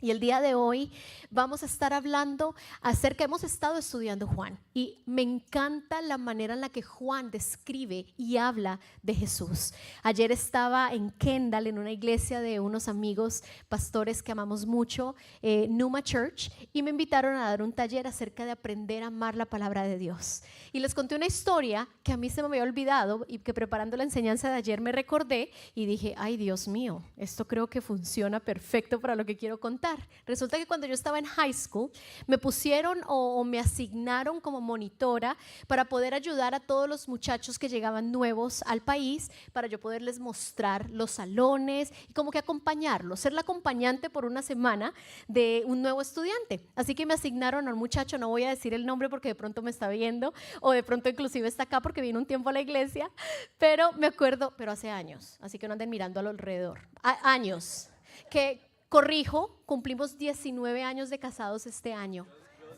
Y el día de hoy vamos a estar hablando acerca, hemos estado estudiando Juan y me encanta la manera en la que Juan describe y habla de Jesús. Ayer estaba en Kendall, en una iglesia de unos amigos pastores que amamos mucho, Numa Church, y me invitaron a dar un taller acerca de aprender a amar la palabra de Dios. Y les conté una historia que a mí se me había olvidado y que preparando la enseñanza de ayer me recordé y dije, ay Dios mío, esto creo que funciona perfecto para lo que quiero contar. Resulta que cuando yo estaba en high school me pusieron o me asignaron como monitora para poder ayudar a todos los muchachos que llegaban nuevos al país, para yo poderles mostrar los salones y como que acompañarlos, ser la acompañante por una semana de un nuevo estudiante. Así que me asignaron a un muchacho, no voy a decir el nombre porque de pronto me está viendo o de pronto inclusive está acá porque vino un tiempo a la iglesia, pero me acuerdo, pero hace años, así que no anden mirando a lo alrededor, años, que corrijo, cumplimos 19 años de casados este año.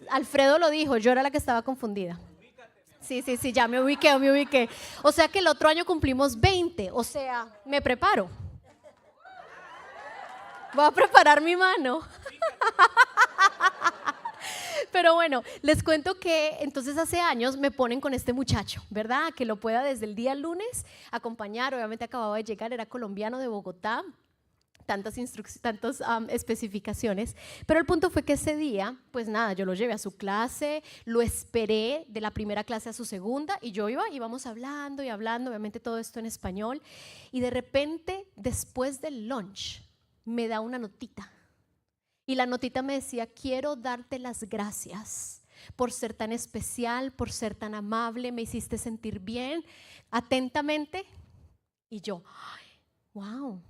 Alfredo lo dijo, yo era la que estaba confundida. Sí, ya me ubiqué. O sea que el otro año cumplimos 20, o sea, me preparo. Voy a preparar mi mano. Pero bueno, les cuento que entonces hace años me ponen con este muchacho, ¿verdad? Que lo pueda desde el día lunes acompañar, obviamente acababa de llegar, era colombiano de Bogotá. Tantas especificaciones, pero el punto fue que ese día, pues nada, yo lo llevé a su clase, lo esperé de la primera clase a su segunda y yo íbamos hablando y hablando, obviamente todo esto en español, y de repente después del lunch me da una notita y la notita me decía, quiero darte las gracias por ser tan especial, por ser tan amable, me hiciste sentir bien, atentamente. Y yo, wow,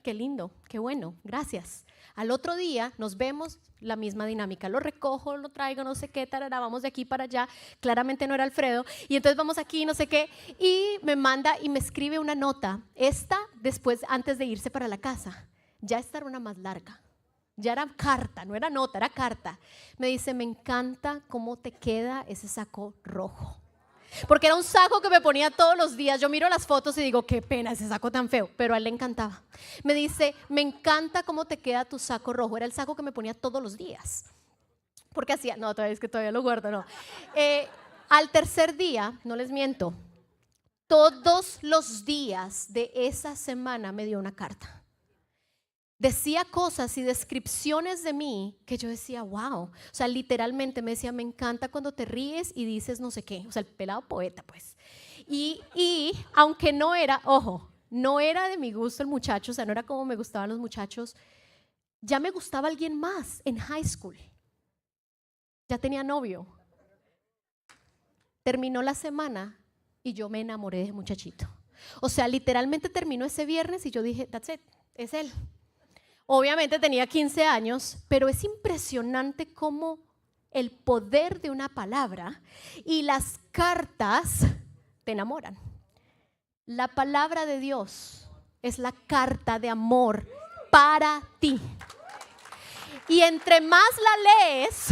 qué lindo, qué bueno, gracias. Al otro día nos vemos, la misma dinámica, lo recojo, lo traigo, no sé qué, tarara, vamos de aquí para allá, claramente no era Alfredo, y entonces vamos aquí, no sé qué, y me manda y me escribe una nota, esta después, antes de irse para la casa, ya esta era una más larga, ya era carta, no era nota, era carta. Me dice, me encanta cómo te queda ese saco rojo. Porque era un saco que me ponía todos los días. Yo miro las fotos y digo, qué pena ese saco tan feo, pero a él le encantaba. Me dice, me encanta cómo te queda tu saco rojo. Era el saco que me ponía todos los días. Porque hacía, no, todavía es que todavía lo guardo, no. Al tercer día, no les miento, todos los días de esa semana me dio una carta. Decía cosas y descripciones de mí que yo decía, wow, o sea, literalmente me decía, me encanta cuando te ríes y dices no sé qué, o sea, el pelado poeta, pues. Y aunque no era, ojo, no era de mi gusto el muchacho, o sea, no era como me gustaban los muchachos, ya me gustaba alguien más en high school, ya tenía novio. Terminó la semana y yo me enamoré de ese muchachito. O sea, literalmente terminó ese viernes y yo dije, that's it, es él. Obviamente tenía 15 años, pero es impresionante cómo el poder de una palabra y las cartas te enamoran. La palabra de Dios es la carta de amor para ti. Y entre más la lees,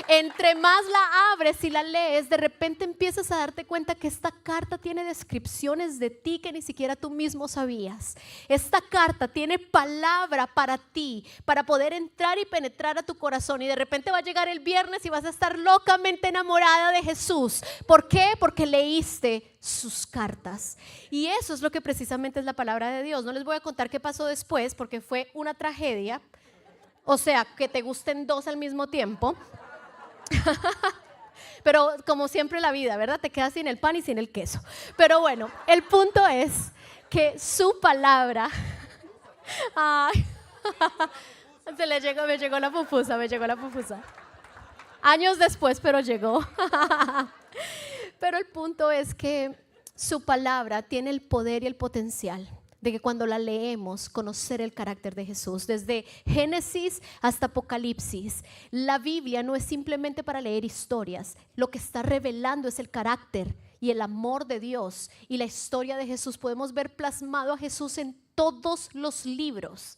entre más la abres y la lees, de repente empiezas a darte cuenta que esta carta tiene descripciones de ti que ni siquiera tú mismo sabías. Esta carta tiene palabra para ti, para poder entrar y penetrar a tu corazón, y de repente va a llegar el viernes y vas a estar locamente enamorada de Jesús. ¿Por qué? Porque leíste sus cartas. Y eso es lo que precisamente es la palabra de Dios. No les voy a contar qué pasó después porque fue una tragedia. O sea, que te gusten dos al mismo tiempo. Pero como siempre la vida, ¿verdad? Te quedas sin el pan y sin el queso. Pero bueno, el punto es que su palabra, ay, me llegó la pupusa. Años después, pero llegó. Pero el punto es que su palabra tiene el poder y el potencial de que cuando la leemos, conocer el carácter de Jesús. Desde Génesis hasta Apocalipsis, la Biblia no es simplemente para leer historias. Lo que está revelando es el carácter y el amor de Dios y la historia de Jesús. Podemos ver plasmado a Jesús en todos los libros.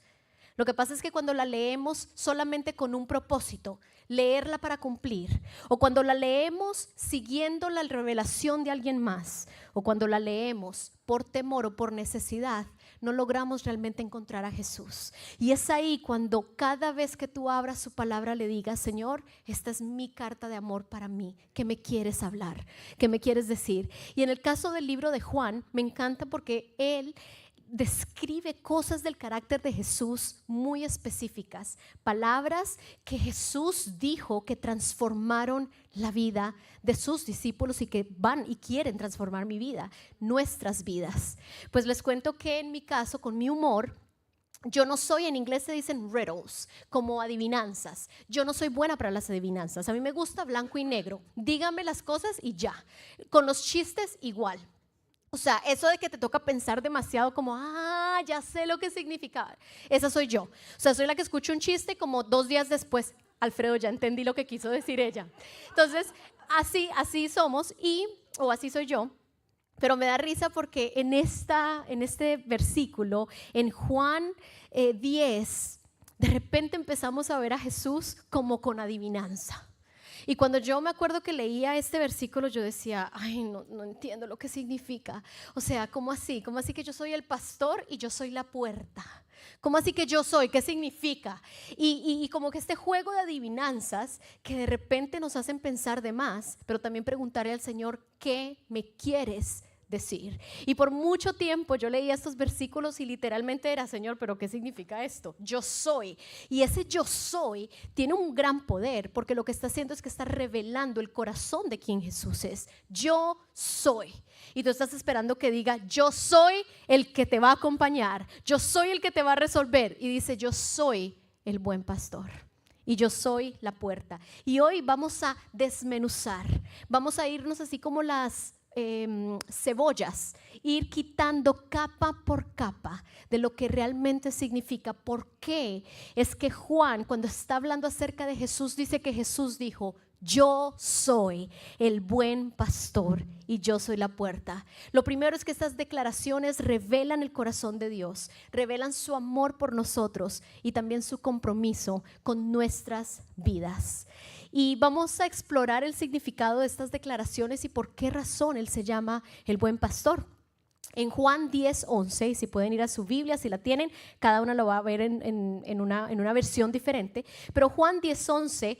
Lo que pasa es que cuando la leemos solamente con un propósito, leerla para cumplir, o cuando la leemos siguiendo la revelación de alguien más, o cuando la leemos por temor o por necesidad, no logramos realmente encontrar a Jesús. Y es ahí cuando cada vez que tú abras su palabra le digas: Señor, esta es mi carta de amor para mí, ¿qué me quieres hablar? ¿Qué me quieres decir? Y en el caso del libro de Juan, me encanta porque él describe cosas del carácter de Jesús muy específicas, palabras que Jesús dijo que transformaron la vida de sus discípulos y que van y quieren transformar mi vida, nuestras vidas. Pues les cuento que en mi caso, con mi humor, yo no soy, en inglés se dicen riddles, como adivinanzas. Yo no soy buena para las adivinanzas. A mí me gusta blanco y negro. Díganme las cosas y ya. Con los chistes igual. O sea, eso de que te toca pensar demasiado como, ya sé lo que significa. Esa soy yo. O sea, soy la que escucha un chiste como 2 días después, Alfredo, ya entendí lo que quiso decir ella. Entonces, así somos o así soy yo. Pero me da risa porque en este versículo, en Juan 10, de repente empezamos a ver a Jesús como con adivinanza. Y cuando yo me acuerdo que leía este versículo, yo decía, no entiendo lo que significa. O sea, ¿cómo así? ¿Cómo así que yo soy el pastor y yo soy la puerta? ¿Cómo así que yo soy? ¿Qué significa? Y como que este juego de adivinanzas que de repente nos hacen pensar de más, pero también preguntarle al Señor, ¿qué me quieres decir? Y por mucho tiempo yo leía estos versículos y literalmente era: Señor, ¿pero qué significa esto? Yo soy. Y ese yo soy tiene un gran poder, porque lo que está haciendo es que está revelando el corazón de quien Jesús es. Yo soy. Y tú estás esperando que diga: yo soy el que te va a acompañar, yo soy el que te va a resolver. Y dice: yo soy el buen pastor y yo soy la puerta. Y hoy vamos a desmenuzar, vamos a irnos así como las cebollas, ir quitando capa por capa de lo que realmente significa. ¿Por qué es que Juan, cuando está hablando acerca de Jesús, dice que Jesús dijo: yo soy el buen pastor y yo soy la puerta? Lo primero es que estas declaraciones revelan el corazón de Dios, revelan su amor por nosotros y también su compromiso con nuestras vidas. Y vamos a explorar el significado de estas declaraciones y por qué razón Él se llama el buen pastor. En Juan 10:11, y si pueden ir a su Biblia, si la tienen, cada una lo va a ver en una versión diferente, pero Juan 10:11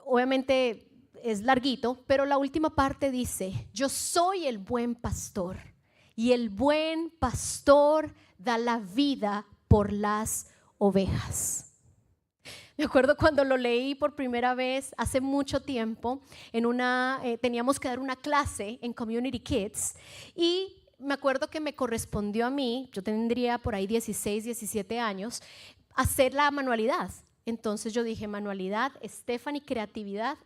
obviamente es larguito, pero la última parte dice: yo soy el buen pastor y el buen pastor da la vida por las ovejas. Me acuerdo cuando lo leí por primera vez hace mucho tiempo, teníamos que dar una clase en Community Kids y me acuerdo que me correspondió a mí, yo tendría por ahí 16, 17 años, hacer la manualidad. Entonces yo dije: manualidad, Stephanie, creatividad,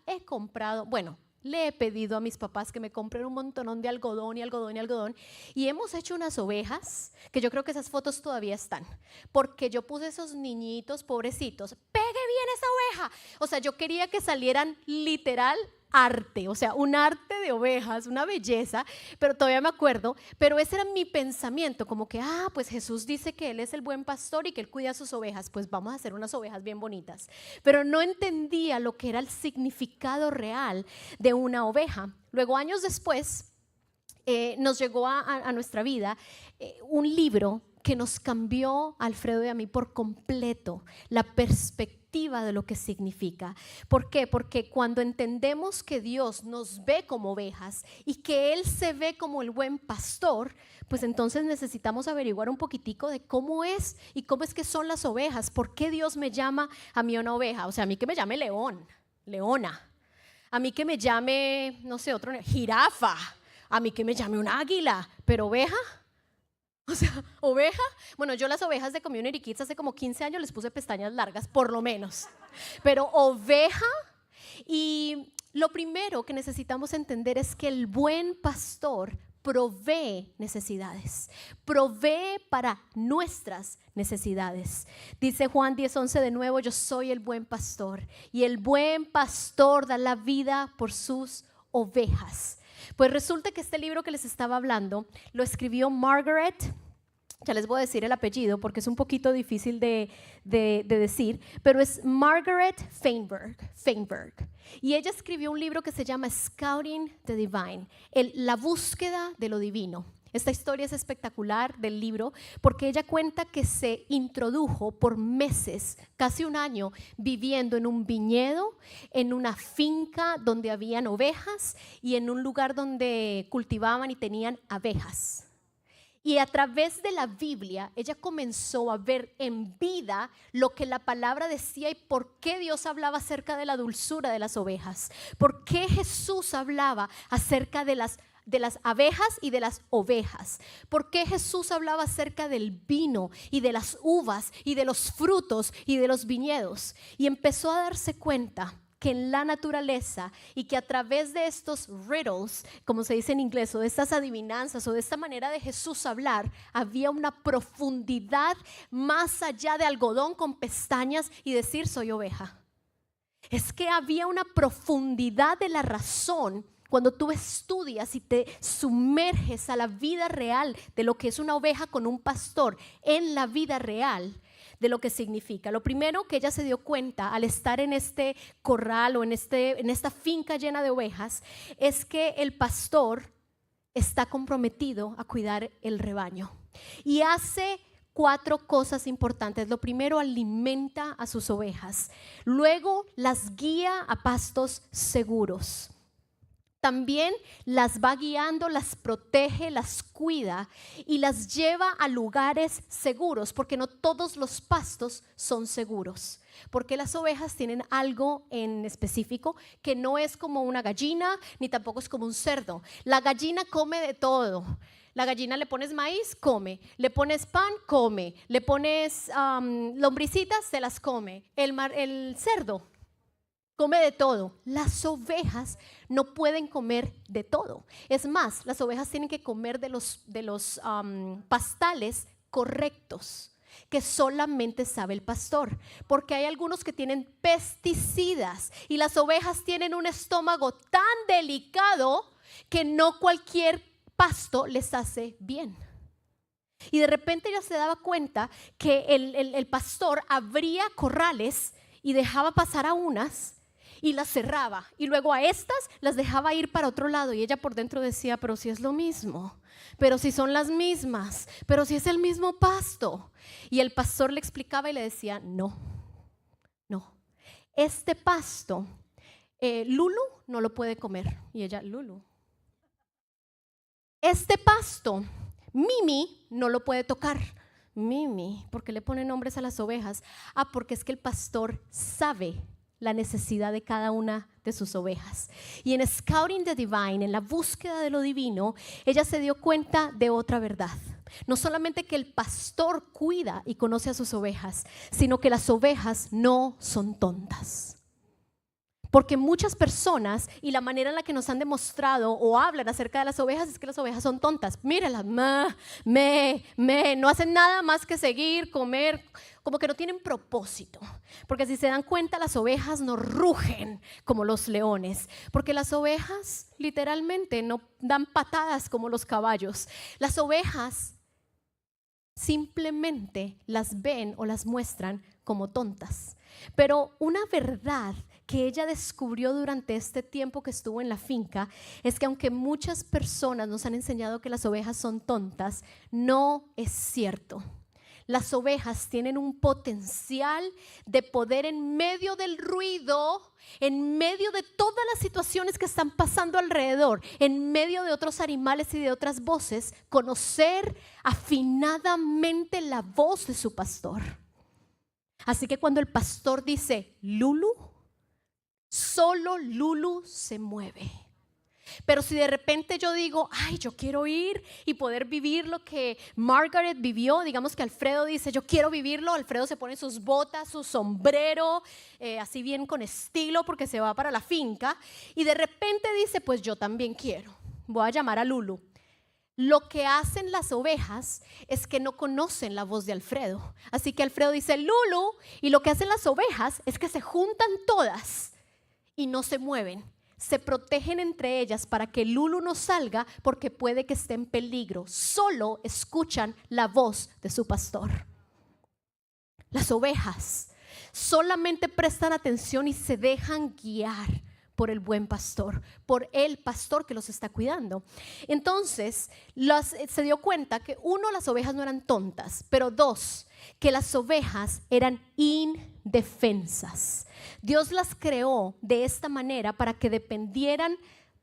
le he pedido a mis papás que me compren un montonón de algodón y hemos hecho unas ovejas que yo creo que esas fotos todavía están, porque yo puse esos niñitos pobrecitos, pegue bien esa oveja, o sea, yo quería que salieran literal arte, o sea, un arte de ovejas, una belleza, pero todavía me acuerdo, pero ese era mi pensamiento, como que, pues Jesús dice que Él es el buen pastor y que Él cuida a sus ovejas, pues vamos a hacer unas ovejas bien bonitas, pero no entendía lo que era el significado real de una oveja. Luego, años después, nos llegó a nuestra vida un libro que nos cambió, a Alfredo y a mí, por completo la perspectiva de lo que significa. ¿Por qué? Porque cuando entendemos que Dios nos ve como ovejas y que Él se ve como el buen pastor, pues entonces necesitamos averiguar un poquitico de cómo es y cómo es que son las ovejas. ¿Por qué Dios me llama a mí una oveja? O sea, a mí que me llame león, leona, a mí que me llame, no sé, jirafa, a mí que me llame un águila, pero oveja. O sea, oveja, bueno, yo las ovejas de Community Kids hace como 15 años les puse pestañas largas, por lo menos, pero oveja. Y lo primero que necesitamos entender es que el buen pastor provee necesidades, provee para nuestras necesidades. Dice Juan 10:11 de nuevo: yo soy el buen pastor y el buen pastor da la vida por sus ovejas. Pues resulta que este libro que les estaba hablando lo escribió Margaret, ya les voy a decir el apellido porque es un poquito difícil de decir, pero es Margaret Feinberg. Y ella escribió un libro que se llama Scouting the Divine, la búsqueda de lo divino. Esta historia es espectacular del libro porque ella cuenta que se introdujo por meses, casi un año, viviendo en un viñedo, en una finca donde habían ovejas y en un lugar donde cultivaban y tenían abejas. Y a través de la Biblia, ella comenzó a ver en vida lo que la palabra decía y por qué Dios hablaba acerca de la dulzura de las ovejas. Por qué Jesús hablaba acerca de las abejas y de las ovejas. ¿Por qué Jesús hablaba acerca del vino y de las uvas y de los frutos y de los viñedos? Y empezó a darse cuenta que en la naturaleza y que a través de estos riddles, como se dice en inglés, o de estas adivinanzas o de esta manera de Jesús hablar, había una profundidad más allá de algodón con pestañas y decir soy oveja. Es que había una profundidad de la razón. Cuando tú estudias y te sumerges a la vida real de lo que es una oveja con un pastor en la vida real, de lo que significa. Lo primero que ella se dio cuenta al estar en este corral o en esta finca llena de ovejas es que el pastor está comprometido a cuidar el rebaño y hace 4 cosas importantes. Lo primero, alimenta a sus ovejas. Luego las guía a pastos seguros. También las va guiando, las protege, las cuida y las lleva a lugares seguros, porque no todos los pastos son seguros. Porque las ovejas tienen algo en específico que no es como una gallina, ni tampoco es como un cerdo. La gallina come de todo. La gallina le pones maíz, come. Le pones pan, come. Le pones lombricitas, se las come. El cerdo come de todo. Las ovejas no pueden comer de todo. Es más, las ovejas tienen que comer de los pastales correctos que solamente sabe el pastor, porque hay algunos que tienen pesticidas y las ovejas tienen un estómago tan delicado que no cualquier pasto les hace bien. Y de repente ella se daba cuenta que el pastor abría corrales y dejaba pasar a unas y las cerraba y luego a estas las dejaba ir para otro lado y ella por dentro decía, pero si es lo mismo, pero si son las mismas, pero si es el mismo pasto. Y el pastor le explicaba y le decía, no, este pasto Lulu no lo puede comer. Y ella, Lulu, este pasto Mimi no lo puede tocar. Mimi, ¿por qué le pone nombres a las ovejas? Porque es que el pastor sabe la necesidad de cada una de sus ovejas. Y en Scouting the Divine, en la búsqueda de lo divino, ella se dio cuenta de otra verdad. No solamente que el pastor cuida y conoce a sus ovejas, sino que las ovejas no son tontas. Porque muchas personas y la manera en la que nos han demostrado o hablan acerca de las ovejas es que las ovejas son tontas. Mírenlas, no hacen nada más que seguir, comer, como que no tienen propósito. Porque si se dan cuenta, las ovejas no rugen como los leones, porque las ovejas literalmente no dan patadas como los caballos. Las ovejas simplemente las ven o las muestran como tontas. Pero una verdad que ella descubrió durante este tiempo que estuvo en la finca es que aunque muchas personas nos han enseñado que las ovejas son tontas, no es cierto. Las ovejas tienen un potencial de poder en medio del ruido, en medio de todas las situaciones que están pasando alrededor, en medio de otros animales y de otras voces, conocer afinadamente la voz de su pastor. Así que cuando el pastor dice Lulu, solo Lulu se mueve. Pero si de repente yo digo, ay, yo quiero ir y poder vivir lo que Margaret vivió, digamos que Alfredo dice, yo quiero vivirlo, Alfredo se pone sus botas, su sombrero, así bien con estilo porque se va para la finca y de repente dice, pues yo también quiero, voy a llamar a Lulu. Lo que hacen las ovejas es que no conocen la voz de Alfredo. Así que Alfredo dice Lulu y lo que hacen las ovejas es que se juntan todas y no se mueven. Se protegen entre ellas para que Lulu no salga porque puede que esté en peligro. Solo escuchan la voz de su pastor. Las ovejas solamente prestan atención y se dejan guiar por el buen pastor, por el pastor que los está cuidando. Entonces, se dio cuenta que uno, las ovejas no eran tontas, pero dos, que las ovejas eran indefensas. Dios las creó de esta manera para que dependieran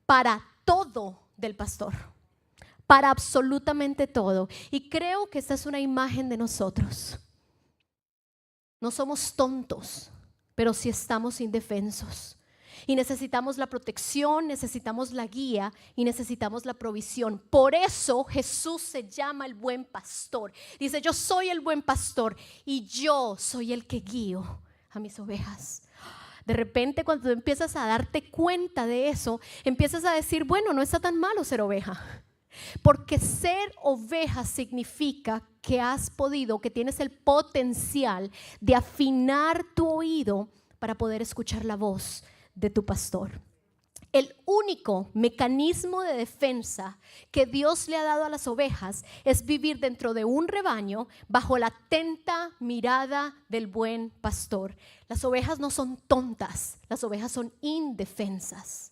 para todo del pastor, para absolutamente todo. Y creo que esta es una imagen de nosotros. No somos tontos, pero sí estamos indefensos. Y necesitamos la protección, necesitamos la guía y necesitamos la provisión. Por eso Jesús se llama el buen pastor. Dice, yo soy el buen pastor y yo soy el que guío a mis ovejas. De repente, cuando tú empiezas a darte cuenta de eso, empiezas a decir, bueno, no está tan malo ser oveja. Porque ser oveja significa que has podido, que tienes el potencial de afinar tu oído para poder escuchar la voz de tu pastor. El único mecanismo de defensa que Dios le ha dado a las ovejas es vivir dentro de un rebaño bajo la atenta mirada del buen pastor. Las ovejas no son tontas, las ovejas son indefensas.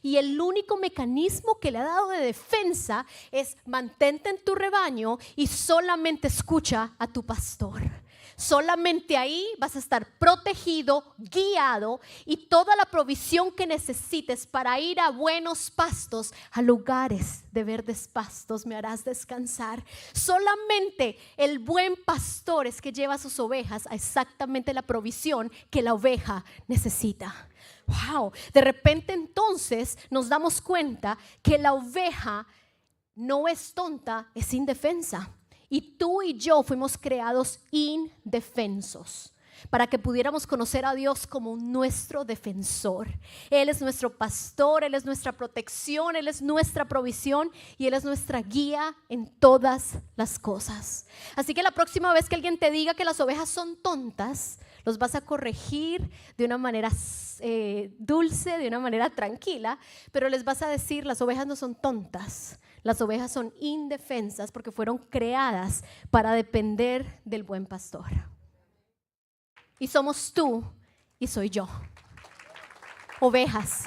Y el único mecanismo que le ha dado de defensa es mantente en tu rebaño y solamente escucha a tu pastor. Solamente ahí vas a estar protegido, guiado y toda la provisión que necesites para ir a buenos pastos, a lugares de verdes pastos me harás descansar. Solamente el buen pastor es que lleva a sus ovejas a exactamente la provisión que la oveja necesita. Wow, de repente entonces nos damos cuenta que la oveja no es tonta, es indefensa. Y tú y yo fuimos creados indefensos para que pudiéramos conocer a Dios como nuestro defensor. Él es nuestro pastor, Él es nuestra protección, Él es nuestra provisión y Él es nuestra guía en todas las cosas. Así que la próxima vez que alguien te diga que las ovejas son tontas, los vas a corregir de una manera dulce, de una manera tranquila, pero les vas a decir, las ovejas no son tontas. Las ovejas son indefensas porque fueron creadas para depender del buen pastor. Y somos tú y soy yo. Ovejas.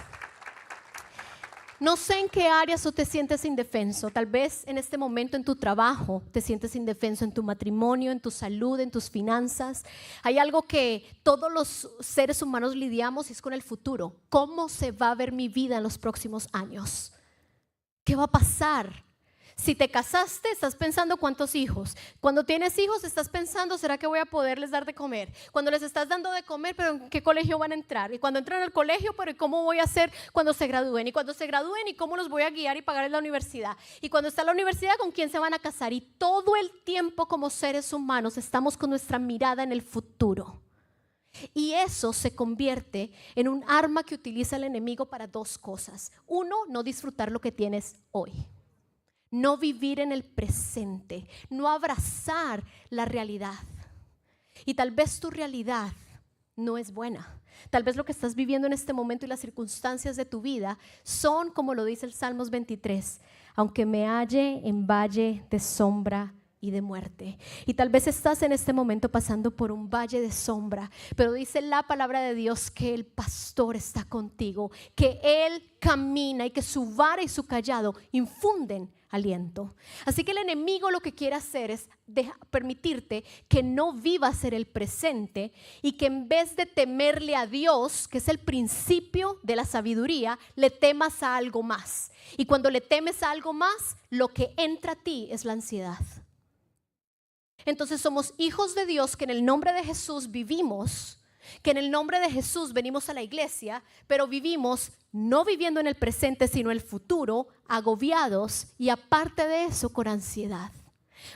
No sé en qué áreas tú te sientes indefenso. Tal vez en este momento en tu trabajo te sientes indefenso, en tu matrimonio, en tu salud, en tus finanzas. Hay algo que todos los seres humanos lidiamos y es con el futuro. ¿Cómo se va a ver mi vida en los próximos años? ¿Qué va a pasar? Si te casaste, estás pensando cuántos hijos. Cuando tienes hijos, estás pensando, ¿será que voy a poderles dar de comer? Cuando les estás dando de comer, ¿pero en qué colegio van a entrar? Y cuando entran al colegio, ¿pero cómo voy a hacer cuando se gradúen? Y cuando se gradúen, ¿y cómo los voy a guiar y pagar en la universidad? Y cuando está en la universidad, ¿con quién se van a casar? Y todo el tiempo como seres humanos estamos con nuestra mirada en el futuro. Y eso se convierte en un arma que utiliza el enemigo para dos cosas. Uno, no disfrutar lo que tienes hoy. No vivir en el presente, no abrazar la realidad. Y tal vez tu realidad no es buena. Tal vez lo que estás viviendo en este momento y las circunstancias de tu vida son como lo dice el Salmos 23, aunque me halle en valle de sombra y de muerte. Y tal vez estás en este momento pasando por un valle de sombra, pero dice la palabra de Dios que el pastor está contigo, que Él camina y que su vara y su callado infunden aliento. Así que el enemigo lo que quiere hacer es permitirte que no vivas en el presente y que en vez de temerle a Dios, que es el principio de la sabiduría, le temas a algo más. Y cuando le temes a algo más, lo que entra a ti es la ansiedad. Entonces somos hijos de Dios que en el nombre de Jesús vivimos, que en el nombre de Jesús venimos a la iglesia, pero vivimos no viviendo en el presente sino en el futuro, agobiados y aparte de eso con ansiedad.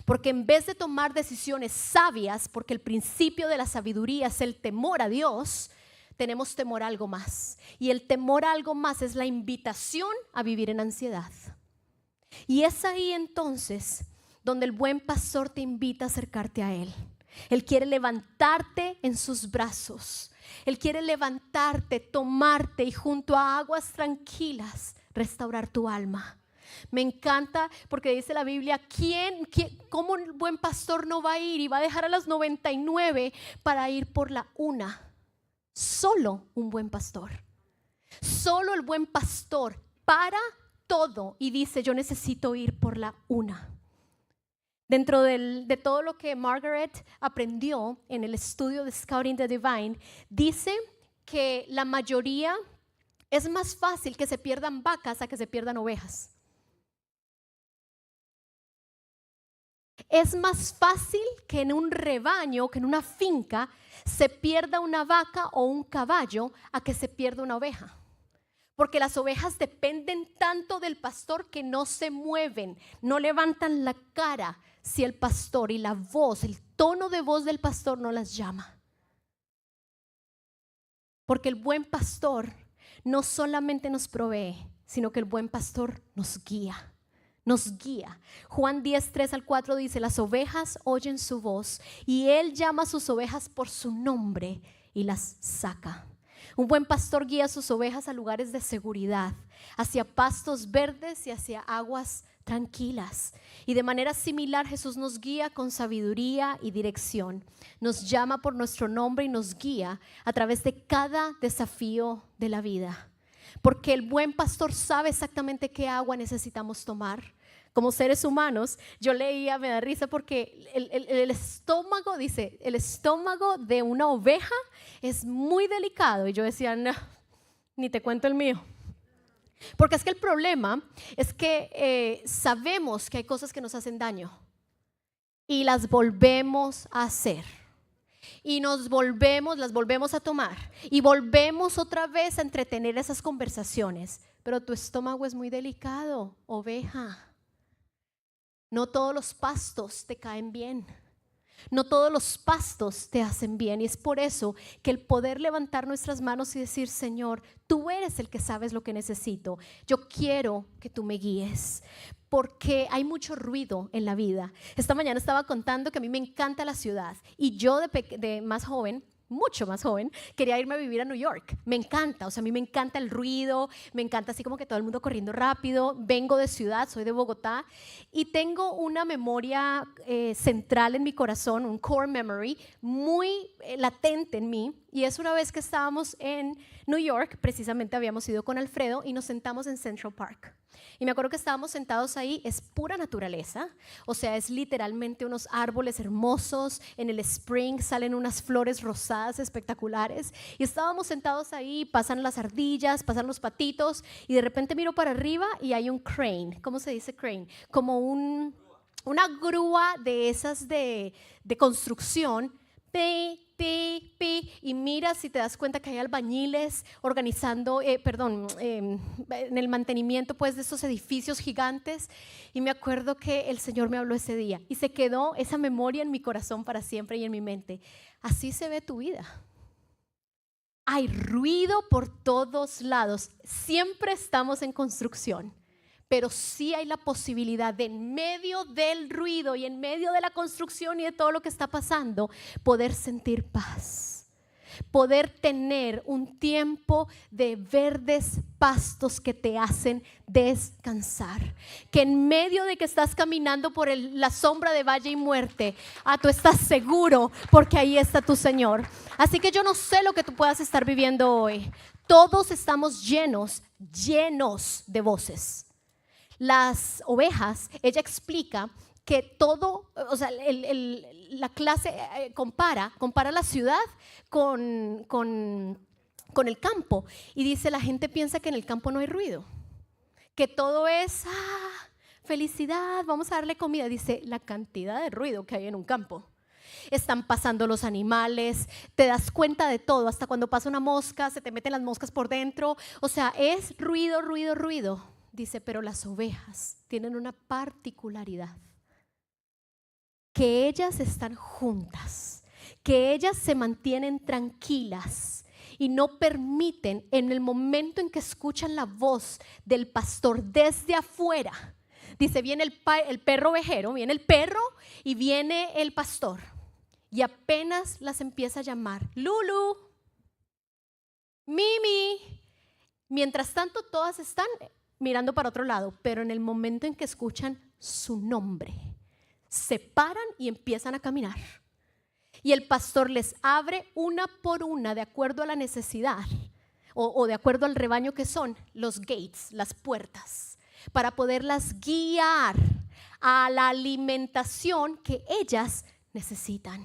Porque en vez de tomar decisiones sabias, porque el principio de la sabiduría es el temor a Dios, tenemos temor a algo más. Y el temor a algo más es la invitación a vivir en ansiedad. Y es ahí entonces donde el buen pastor te invita a acercarte a Él. Él quiere levantarte en sus brazos. Él quiere levantarte, tomarte y junto a aguas tranquilas restaurar tu alma. Me encanta porque dice la Biblia, ¿cómo el buen pastor no va a ir y va a dejar a las 99 para ir por la una? Solo un buen pastor. Solo el buen pastor para todo y dice, yo necesito ir por la una. Dentro de todo lo que Margaret aprendió en el estudio de Scouting the Divine, dice que la mayoría es más fácil que se pierdan vacas a que se pierdan ovejas. Es más fácil que en un rebaño, que en una finca, se pierda una vaca o un caballo a que se pierda una oveja. Porque las ovejas dependen tanto del pastor que no se mueven, no levantan la cara si el pastor y la voz, el tono de voz del pastor no las llama. Porque el buen pastor no solamente nos provee, sino que el buen pastor nos guía. Nos guía. Juan 10, 3-4 dice, las ovejas oyen su voz y él llama a sus ovejas por su nombre y las saca. Un buen pastor guía a sus ovejas a lugares de seguridad, hacia pastos verdes y hacia aguas tranquilas. Y de manera similar Jesús nos guía con sabiduría y dirección. Nos llama por nuestro nombre y nos guía a través de cada desafío de la vida. Porque el buen pastor sabe exactamente qué agua necesitamos tomar. Como seres humanos, yo leía, me da risa porque el estómago, dice, el estómago de una oveja es muy delicado. Y yo decía, no, ni te cuento el mío. Porque es que el problema es que sabemos que hay cosas que nos hacen daño y las volvemos a hacer. Y las volvemos a tomar y volvemos otra vez a entretener esas conversaciones. Pero tu estómago es muy delicado, oveja. No todos los pastos te caen bien. No todos los pastos te hacen bien. Y es por eso que el poder levantar nuestras manos y decir, Señor, tú eres el que sabes lo que necesito. Yo quiero que tú me guíes. Porque hay mucho ruido en la vida. Esta mañana estaba contando que a mí me encanta la ciudad. Y yo de más joven, mucho más joven, quería irme a vivir a New York. Me encanta, o sea, a mí me encanta el ruido, me encanta así como que todo el mundo corriendo rápido. Vengo de ciudad, soy de Bogotá y tengo una memoria central en mi corazón, un core memory muy latente en mí. Y es una vez que estábamos en New York, precisamente habíamos ido con Alfredo y nos sentamos en Central Park. Y me acuerdo que estábamos sentados ahí, es pura naturaleza, o sea, es literalmente unos árboles hermosos, en el spring salen unas flores rosadas espectaculares y estábamos sentados ahí, pasan las ardillas, pasan los patitos y de repente miro para arriba y hay un crane. ¿Cómo se dice crane? Como una grúa de esas de construcción. Y mira si te das cuenta que hay albañiles organizando, en el mantenimiento pues de esos edificios gigantes. Y me acuerdo que el Señor me habló ese día y se quedó esa memoria en mi corazón para siempre y en mi mente. Así se ve tu vida. Hay ruido por todos lados. Siempre estamos en construcción. Pero sí hay la posibilidad de en medio del ruido y en medio de la construcción y de todo lo que está pasando, poder sentir paz, poder tener un tiempo de verdes pastos que te hacen descansar, que en medio de que estás caminando por la sombra de valle y muerte, tú estás seguro porque ahí está tu Señor. Así que yo no sé lo que tú puedas estar viviendo hoy. Todos estamos llenos de voces. Las ovejas, ella explica que todo, o sea, la clase compara la ciudad con el campo y dice, la gente piensa que en el campo no hay ruido, que todo es felicidad, vamos a darle comida. Dice, la cantidad de ruido que hay en un campo. Están pasando los animales, te das cuenta de todo, hasta cuando pasa una mosca, se te meten las moscas por dentro, o sea, es ruido, ruido, ruido. Dice, pero las ovejas tienen una particularidad, que ellas están juntas, que ellas se mantienen tranquilas y no permiten en el momento en que escuchan la voz del pastor desde afuera. Dice, viene el perro ovejero, viene el perro y viene el pastor y apenas las empieza a llamar, Lulu, Mimi. Mientras tanto todas están mirando para otro lado, pero en el momento en que escuchan su nombre, se paran y empiezan a caminar. Y el pastor les abre una por una de acuerdo a la necesidad. o de acuerdo al rebaño que son, los gates, las puertas, para poderlas guiar a la alimentación que ellas necesitan.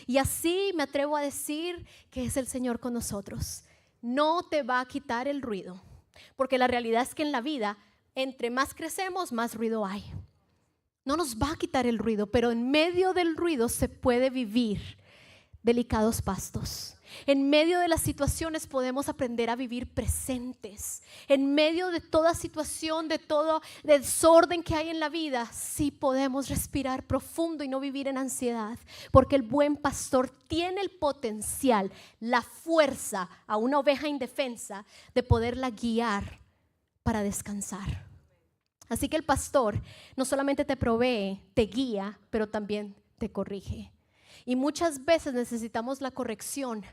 Y así me atrevo a decir que es el Señor con nosotros. No te va a quitar el ruido, porque la realidad es que en la vida, entre más crecemos, más ruido hay. No nos va a quitar el ruido, pero en medio del ruido se puede vivir delicados pastos. En medio de las situaciones podemos aprender a vivir presentes. En medio de toda situación, de todo desorden que hay en la vida, sí podemos respirar profundo y no vivir en ansiedad, porque el buen pastor tiene el potencial, la fuerza a una oveja indefensa de poderla guiar para descansar. Así que el pastor no solamente te provee, te guía, pero también te corrige. Y muchas veces necesitamos la corrección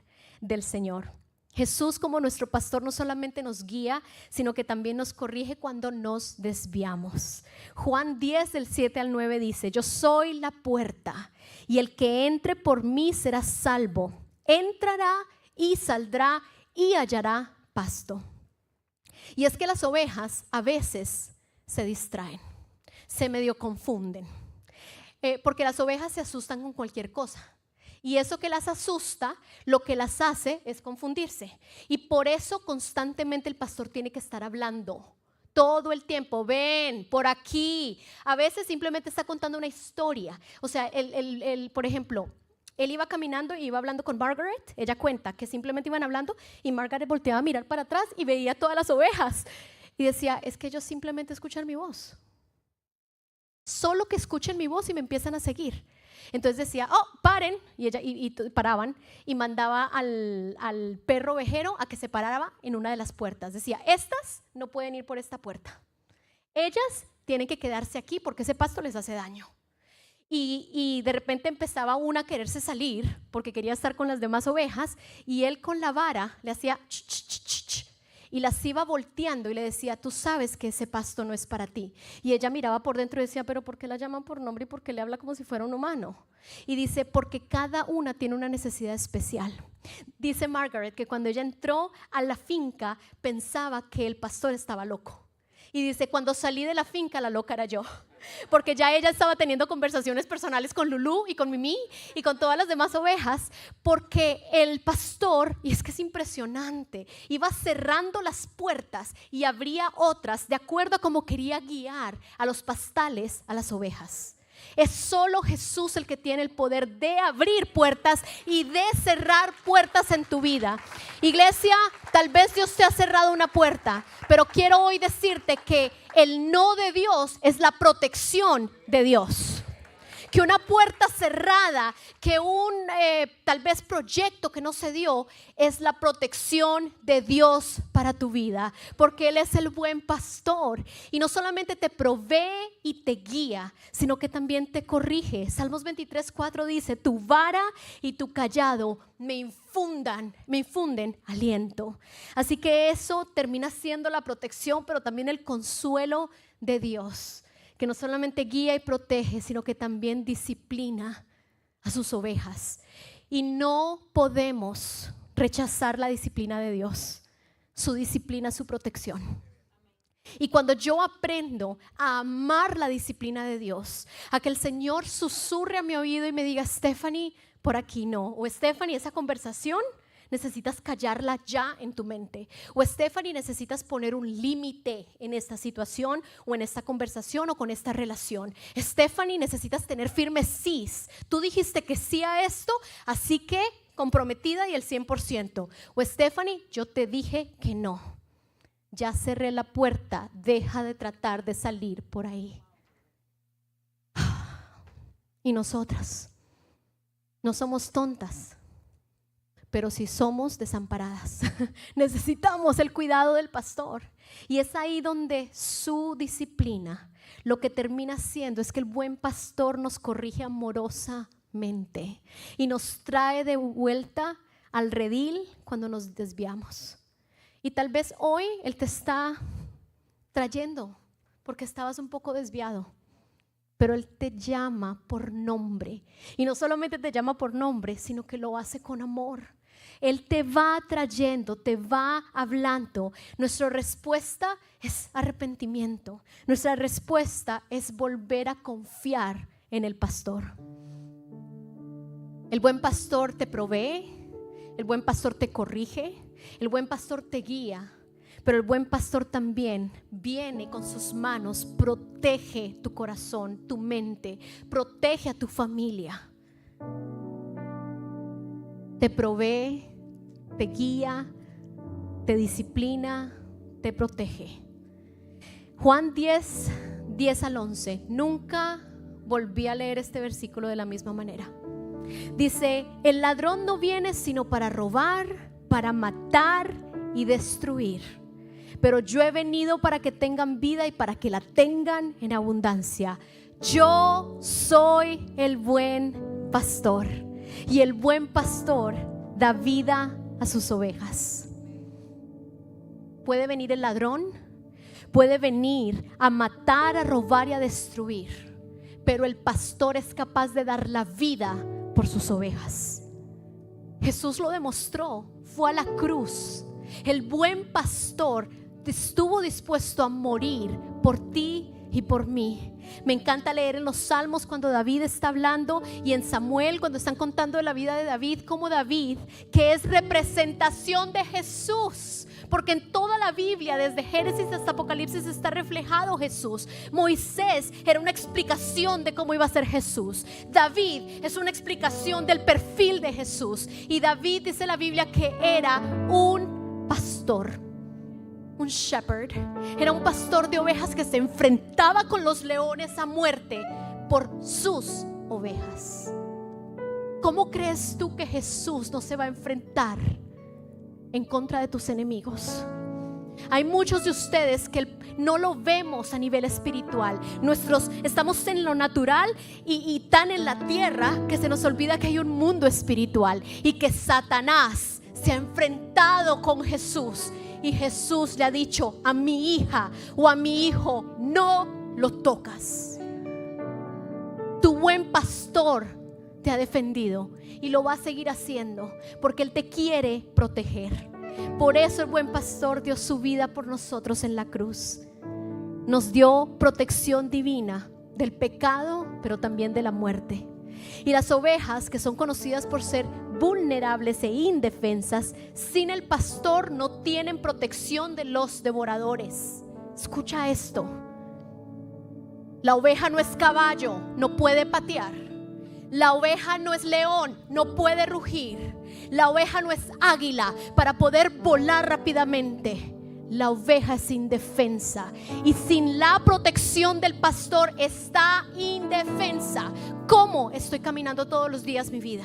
del Señor. Jesús, como nuestro pastor, no solamente nos guía, sino que también nos corrige cuando nos desviamos. Juan 10, del 7 al 9 dice: yo soy la puerta, y el que entre por mí será salvo. Entrará y saldrá y hallará pasto. Y es que las ovejas a veces se distraen, se medio confunden, porque las ovejas se asustan con cualquier cosa. Y eso que las asusta, lo que las hace es confundirse. Y por eso constantemente el pastor tiene que estar hablando todo el tiempo. Ven, por aquí. A veces simplemente está contando una historia. O sea, por ejemplo, él iba caminando y iba hablando con Margaret. Ella cuenta que simplemente iban hablando y Margaret volteaba a mirar para atrás y veía todas las ovejas. Y decía, es que ellos simplemente escuchan mi voz. Solo que escuchen mi voz y me empiezan a seguir. Entonces decía, oh, paren, y paraban, y mandaba al perro ovejero a que se parara en una de las puertas. Decía, estas no pueden ir por esta puerta, ellas tienen que quedarse aquí porque ese pasto les hace daño. Y de repente empezaba una a quererse salir porque quería estar con las demás ovejas, y él con la vara le hacía ch, ch, ch, ch, ch, y las iba volteando y le decía, tú sabes que ese pasto no es para ti. Y ella miraba por dentro y decía, pero ¿por qué la llaman por nombre y por qué le habla como si fuera un humano? Y dice, porque cada una tiene una necesidad especial. Dice Margaret que cuando ella entró a la finca pensaba que el pastor estaba loco. Y dice, cuando salí de la finca, la loca era yo, porque ya ella estaba teniendo conversaciones personales con Lulú y con Mimi y con todas las demás ovejas, porque el pastor, y es que es impresionante, iba cerrando las puertas y abría otras de acuerdo a cómo quería guiar a los pastales a las ovejas. Es solo Jesús el que tiene el poder de abrir puertas y de cerrar puertas en tu vida. Iglesia, tal vez Dios te ha cerrado una puerta, pero quiero hoy decirte que el no de Dios es la protección de Dios. Que una puerta cerrada, que un tal vez proyecto que no se dio, es la protección de Dios para tu vida, porque Él es el buen pastor y no solamente te provee y te guía, sino que también te corrige. Salmos 23:4 dice, tu vara y tu callado me infunden aliento. Así que eso termina siendo la protección, pero también el consuelo de Dios, que no solamente guía y protege, sino que también disciplina a sus ovejas. Y no podemos rechazar la disciplina de Dios. Su disciplina, su protección. Y cuando yo aprendo a amar la disciplina de Dios, a que el Señor susurre a mi oído y me diga, Stephanie, por aquí no, o Stephanie, esa conversación necesitas callarla ya en tu mente, o Stephanie, necesitas poner un límite en esta situación o en esta conversación o con esta relación. Stephanie, necesitas tener firmes sís. Tú dijiste que sí a esto, así que comprometida y el 100%. O Stephanie, yo te dije que no. Ya cerré la puerta, deja de tratar de salir por ahí. Y nosotras no somos tontas, pero sí somos desamparadas. Necesitamos el cuidado del pastor. Y es ahí donde su disciplina, lo que termina haciendo es que el buen pastor nos corrige amorosamente y nos trae de vuelta al redil cuando nos desviamos. Y tal vez hoy Él te está trayendo porque estabas un poco desviado, pero Él te llama por nombre. Y no solamente te llama por nombre, sino que lo hace con amor. Él te va trayendo, te va hablando. Nuestra respuesta es arrepentimiento. Nuestra respuesta es volver a confiar en el pastor. El buen pastor te provee, el buen pastor te corrige, el buen pastor te guía, pero el buen pastor también viene con sus manos, protege tu corazón, tu mente, protege a tu familia. Te provee, te guía, te disciplina, te protege. Juan 10 al 11. Nunca volví a leer este versículo de la misma manera. Dice: el ladrón no viene sino para robar, para matar y destruir. Pero yo he venido para que tengan vida y para que la tengan en abundancia. Yo soy el buen pastor. Y el buen pastor da vida a sus ovejas. Puede venir el ladrón, puede venir a matar, a robar y a destruir, pero el pastor es capaz de dar la vida por sus ovejas. Jesús lo demostró, fue a la cruz. El buen pastor estuvo dispuesto a morir por ti y por mí. Me encanta leer en los Salmos cuando David está hablando, y en Samuel cuando están contando de la vida de David, como David, que es representación de Jesús, porque en toda la Biblia, desde Génesis hasta Apocalipsis, está reflejado Jesús. Moisés era una explicación de cómo iba a ser Jesús. David es una explicación del perfil de Jesús. Y David, dice la Biblia, que era un pastor, un shepherd. Era un pastor de ovejas que se enfrentaba con los leones a muerte por sus ovejas. ¿Cómo crees tú que Jesús no se va a enfrentar en contra de tus enemigos? Hay muchos de ustedes que no lo vemos a nivel espiritual. Estamos en lo natural y tan en la tierra que se nos olvida que hay un mundo espiritual y que Satanás se ha enfrentado con Jesús. Y Jesús le ha dicho: a mi hija o a mi hijo no lo tocas. Tu buen pastor te ha defendido y lo va a seguir haciendo porque Él te quiere proteger. Por eso el buen pastor dio su vida por nosotros en la cruz. Nos dio protección divina del pecado, pero también de la muerte. Y las ovejas, que son conocidas por ser vulnerables e indefensas, sin el pastor no tienen protección de los devoradores. Escucha esto: la oveja no es caballo, no puede patear. La oveja no es león, no puede rugir. La oveja no es águila para poder volar rápidamente. La oveja es indefensa y sin la protección del pastor está indefensa. ¿Cómo estoy caminando todos los días mi vida?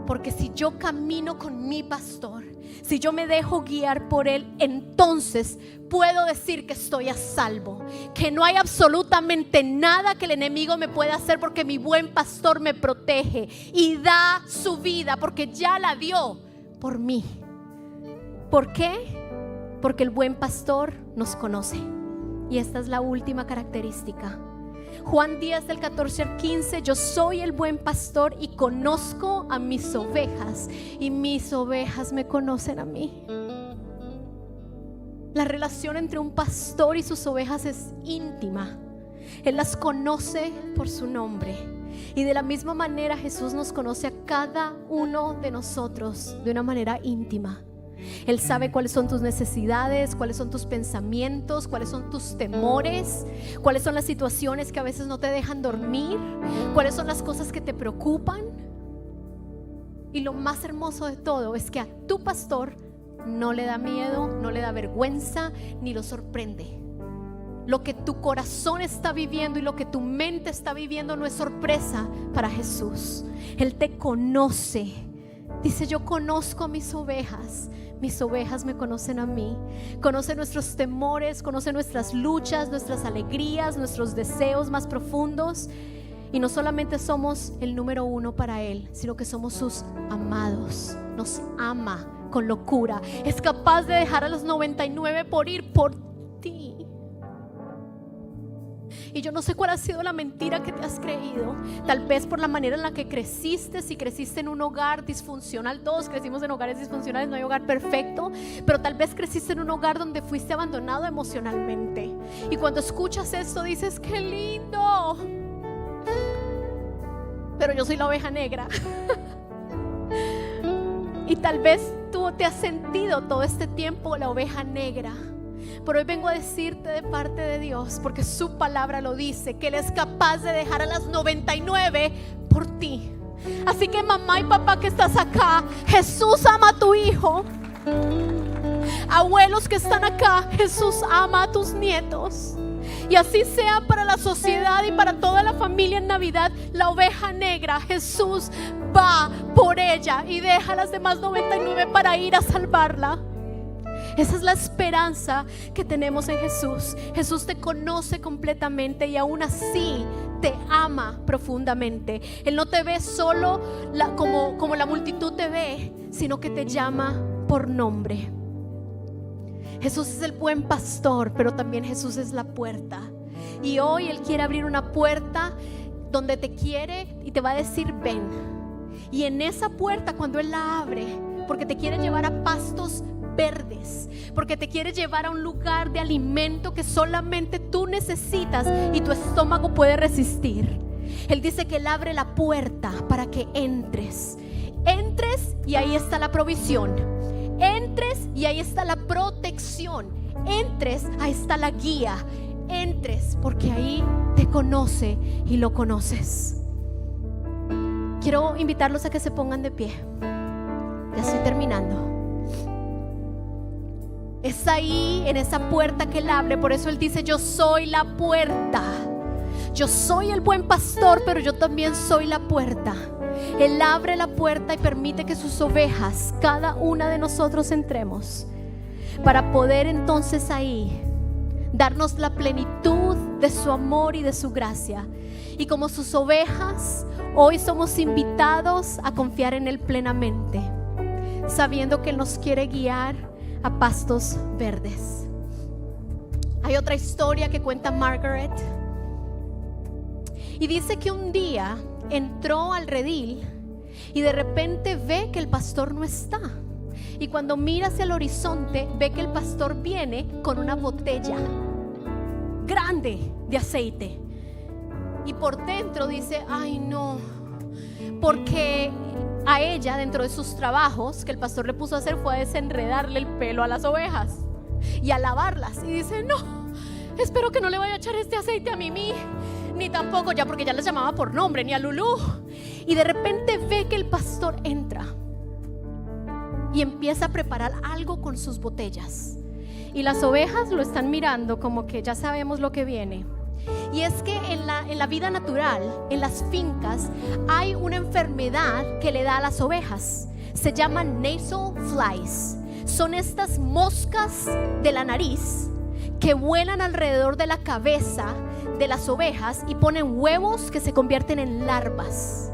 Porque si yo camino con mi pastor, si yo me dejo guiar por Él, entonces puedo decir que estoy a salvo, que no hay absolutamente nada que el enemigo me pueda hacer, porque mi buen pastor me protege y da su vida, porque ya la dio por mí. ¿Por qué? Porque el buen pastor nos conoce. Y esta es la última característica. Juan 10 del 14 al 15. Yo soy el buen pastor y conozco a mis ovejas, y mis ovejas me conocen a mí. La relación entre un pastor y sus ovejas es íntima. Él las conoce por su nombre. Y de la misma manera Jesús nos conoce a cada uno de nosotros de una manera íntima. Él sabe cuáles son tus necesidades, cuáles son tus pensamientos, cuáles son tus temores, cuáles son las situaciones que a veces no te dejan dormir, cuáles son las cosas que te preocupan. Y lo más hermoso de todo es que a tu pastor no le da miedo, no le da vergüenza, ni lo sorprende. Lo que tu corazón está viviendo y lo que tu mente está viviendo no es sorpresa para Jesús. Él te conoce. Dice: yo conozco a mis ovejas me conocen a mí. Conoce nuestros temores, conoce nuestras luchas, nuestras alegrías, nuestros deseos más profundos. Y no solamente somos el número uno para Él, sino que somos sus amados. Nos ama con locura. Es capaz de dejar a los 99 por ir por ti. Y yo no sé cuál ha sido la mentira que te has creído. Tal vez por la manera en la que creciste, si creciste en un hogar disfuncional. Todos crecimos en hogares disfuncionales, no hay hogar perfecto. Pero tal vez creciste en un hogar donde fuiste abandonado emocionalmente. Y cuando escuchas esto dices, ¡qué lindo! Pero yo soy la oveja negra. Y tal vez tú te has sentido todo este tiempo la oveja negra. Pero hoy vengo a decirte de parte de Dios, porque su palabra lo dice, que Él es capaz de dejar a las 99 por ti. Así que mamá y papá que estás acá, Jesús ama a tu hijo. Abuelos que están acá, Jesús ama a tus nietos. Y así sea para la sociedad y para toda la familia en Navidad, la oveja negra, Jesús va por ella y deja a las demás 99 para ir a salvarla. Esa es la esperanza que tenemos en Jesús. Jesús te conoce completamente y aún así te ama profundamente. Él no te ve solo como la multitud te ve, sino que te llama por nombre. Jesús es el buen pastor, pero también Jesús es la puerta. Y hoy Él quiere abrir una puerta donde te quiere y te va a decir ven. Y en esa puerta, cuando Él la abre, porque te quiere llevar a pastos verdes, porque te quiere llevar a un lugar de alimento que solamente tú necesitas y tu estómago puede resistir. Él dice que Él abre la puerta para que entres y ahí está la provisión. Entres y ahí está la protección. Entres, ahí está la guía. Entres porque ahí te conoce y lo conoces. Quiero invitarlos a que se pongan de pie. Ya estoy terminando. Es ahí en esa puerta que Él abre. Por eso Él dice: yo soy la puerta. Yo soy el buen pastor, pero yo también soy la puerta. Él abre la puerta y permite que sus ovejas, cada una de nosotros, entremos, para poder entonces ahí darnos la plenitud de su amor y de su gracia. Y como sus ovejas, hoy somos invitados a confiar en Él plenamente, sabiendo que Él nos quiere guiar a pastos verdes. Hay otra historia que cuenta Margaret, y dice que un día entró al redil y de repente ve que el pastor no está. Y cuando mira hacia el horizonte, ve que el pastor viene con una botella grande de aceite. Y por dentro dice: ay no, porque a ella, dentro de sus trabajos que el pastor le puso a hacer, fue a desenredarle el pelo a las ovejas y a lavarlas. Y dice: no, espero que no le vaya a echar este aceite a Mimi, ni tampoco, ya porque ya les llamaba por nombre, ni a Lulú. Y de repente ve que el pastor entra y empieza a preparar algo con sus botellas. Y las ovejas lo están mirando como que ya sabemos lo que viene. Y es que en la vida natural, en las fincas, hay una enfermedad que le da a las ovejas. Se llaman nasal flies. Son estas moscas de la nariz que vuelan alrededor de la cabeza de las ovejas y ponen huevos que se convierten en larvas,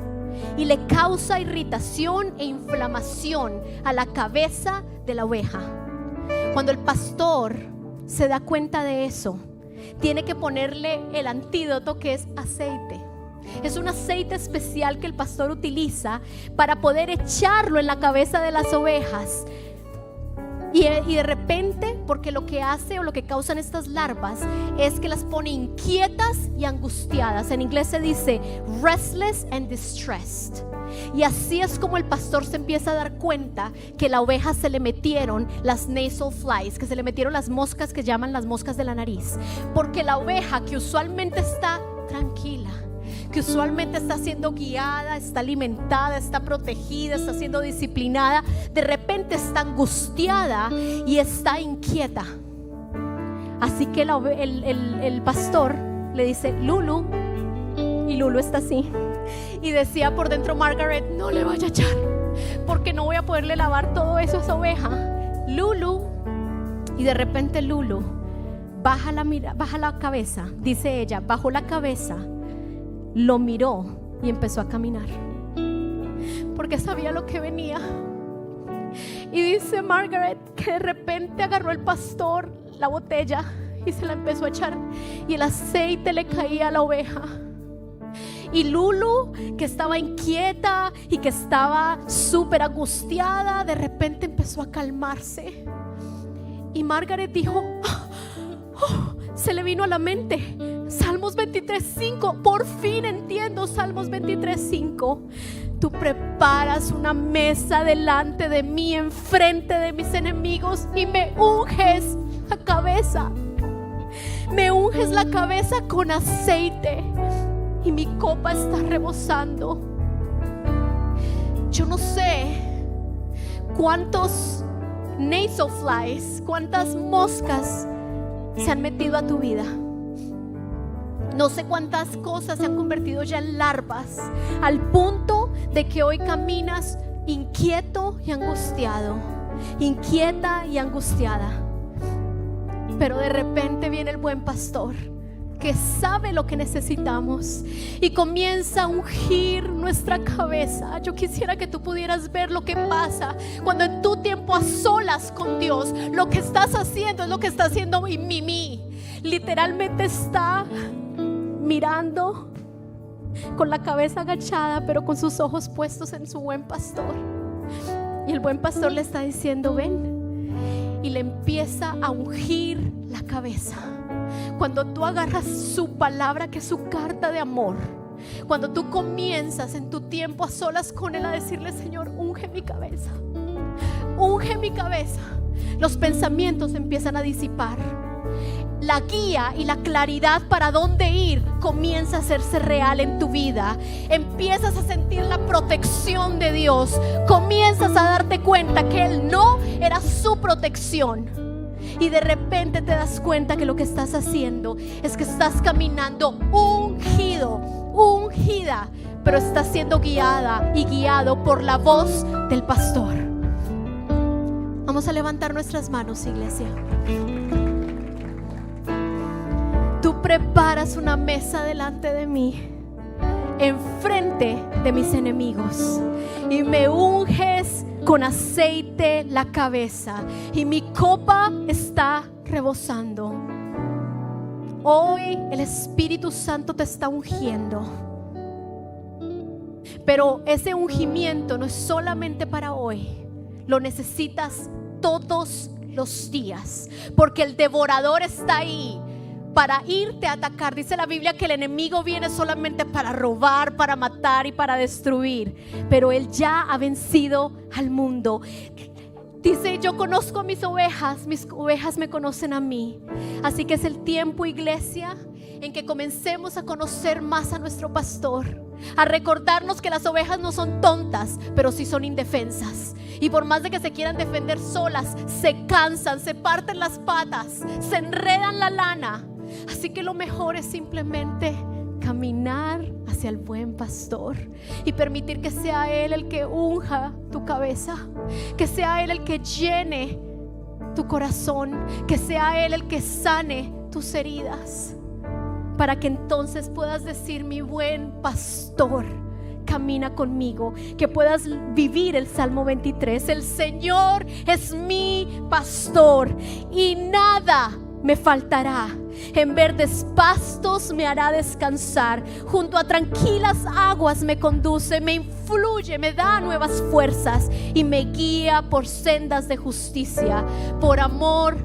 y le causa irritación e inflamación a la cabeza de la oveja. Cuando el pastor se da cuenta de eso, tiene que ponerle el antídoto, que es aceite. Es un aceite especial que el pastor utiliza para poder echarlo en la cabeza de las ovejas. Y de repente, porque lo que hace o lo que causan estas larvas es que las pone inquietas y angustiadas. En inglés se dice restless and distressed. Y así es como el pastor se empieza a dar cuenta que a la oveja se le metieron las nasal flies, que se le metieron las moscas que llaman las moscas de la nariz. Porque la oveja, que usualmente está tranquila, que usualmente está siendo guiada, está alimentada, está protegida, está siendo disciplinada, de repente está angustiada y está inquieta. Así que el pastor le dice: Lulu, y Lulu está así. Y decía por dentro Margaret: no le vaya a echar, porque no voy a poderle lavar todo eso a esa oveja. Lulu. Y de repente Lulu baja la cabeza, dice ella, bajó la cabeza, lo miró y empezó a caminar, porque sabía lo que venía. Y dice Margaret que de repente agarró el pastor la botella y se la empezó a echar y el aceite le caía a la oveja. Y Lulu, que estaba inquieta y que estaba súper angustiada, de repente empezó a calmarse. Y Margaret dijo, se le vino a la mente Salmos 23:5. Por fin entiendo Salmos 23:5. Tú preparas una mesa delante de mí, enfrente de mis enemigos, y me unges la cabeza. Me unges la cabeza con aceite y mi copa está rebosando. Yo no sé cuántos nasal flies, cuántas moscas se han metido a tu vida. No sé cuántas cosas se han convertido ya en larvas, al punto de que hoy caminas inquieto y angustiado, inquieta y angustiada. Pero de repente viene el buen pastor, que sabe lo que necesitamos, y comienza a ungir nuestra cabeza. Yo quisiera que tú pudieras ver lo que pasa cuando en tu tiempo a solas con Dios, lo que estás haciendo es lo que está haciendo Mimi. Literalmente está mirando con la cabeza agachada, pero con sus ojos puestos en su buen pastor. Y el buen pastor le está diciendo, ven, y le empieza a ungir la cabeza. Cuando tú agarras su palabra, que es su carta de amor, cuando tú comienzas en tu tiempo a solas con Él a decirle, Señor, unge mi cabeza, unge mi cabeza, los pensamientos empiezan a disipar. La guía y la claridad para dónde ir comienza a hacerse real en tu vida. Empiezas a sentir la protección de Dios. Comienzas a darte cuenta que Él no era su protección. Y de repente te das cuenta que lo que estás haciendo es que estás caminando ungido, ungida, pero estás siendo guiada y guiado por la voz del pastor. Vamos a levantar nuestras manos, iglesia. Tú preparas una mesa delante de mí, enfrente de mis enemigos, y me unges con aceite la cabeza, y mi copa está rebosando. Hoy el Espíritu Santo te está ungiendo, pero ese ungimiento no es solamente para hoy, lo necesitas todos los días, porque el devorador está ahí para irte a atacar. Dice la Biblia que el enemigo viene solamente para robar, para matar y para destruir, pero Él ya ha vencido al mundo. Dice, yo conozco a mis ovejas me conocen a mí. Así que es el tiempo, iglesia, en que comencemos a conocer más a nuestro pastor, a recordarnos que las ovejas no son tontas, pero sí son indefensas. Y por más de que se quieran defender solas, se cansan, se parten las patas, se enredan la lana. Así que lo mejor es simplemente caminar hacia el buen pastor y permitir que sea Él el que unja tu cabeza, que sea Él el que llene tu corazón, que sea Él el que sane tus heridas, para que entonces puedas decir, mi buen pastor camina conmigo, que puedas vivir el Salmo 23. El Señor es mi pastor y nada me faltará. En verdes pastos me hará descansar, junto a tranquilas aguas me conduce, me influye, me da nuevas fuerzas y me guía por sendas de justicia, por amor